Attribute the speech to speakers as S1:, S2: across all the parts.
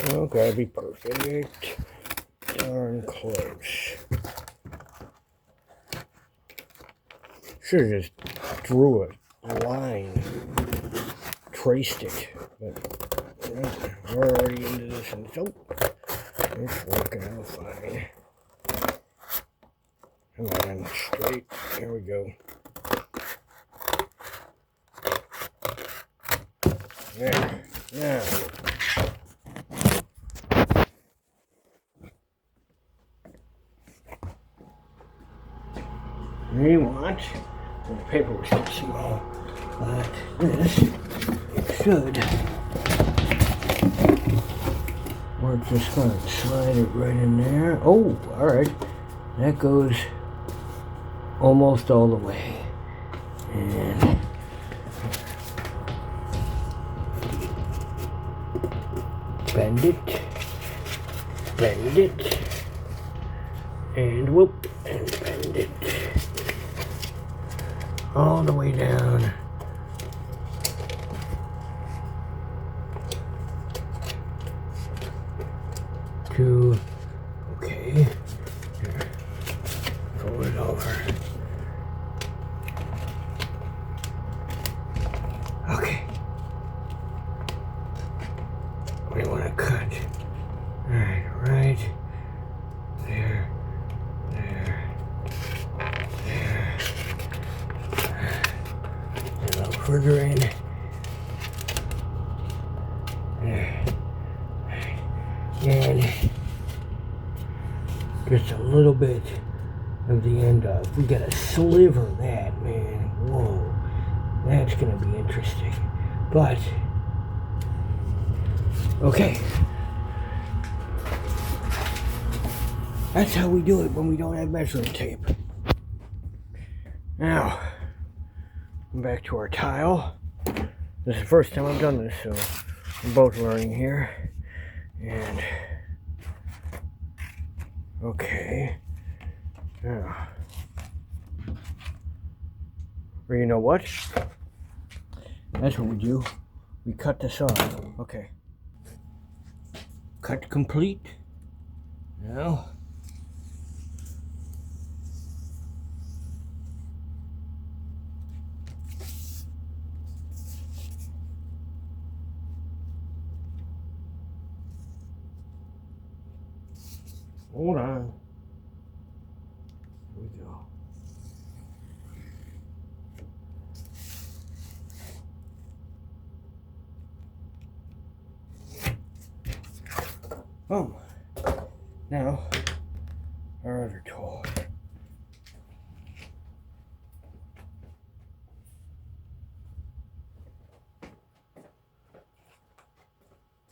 S1: Oh, gotta be perfect. Darn close. Should've just drew a line, traced it, but we're already into this, and so it's working out fine. Come on, straight. There we go. There. Now. You want, the paper was too small, but this should we're just going to slide it right in there. Oh, alright. That goes almost all the way. And bend it, and whoop, and bend it all the way down. To, okay, here, fold it over. Okay. We want to cut. Alright, right there, there. A little further in. There. And just a little bit of the end of. We got a sliver of that, man. Whoa. That's going to be interesting. But, okay. That's how we do it when we don't have measuring tape. Now, back to our tile. This is the first time I've done this, so we're both learning here. And okay. Now, well, you know what? That's what we do. We cut this off. Okay. Cut complete. Now, hold on. Here we go. Boom. Now, our other tool.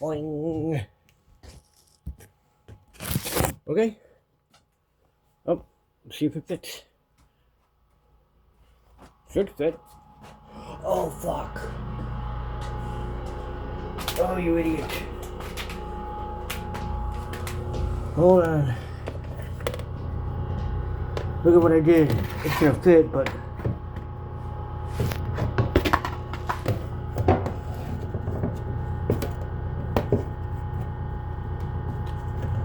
S1: Boing. Okay. Oh, let's see if it fits. Should fit. Oh, fuck. Oh, you idiot. Hold on. Look at what I did. It's gonna fit, but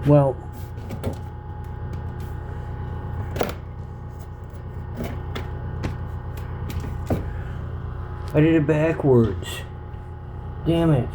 S1: well, I did it backwards. Damn it.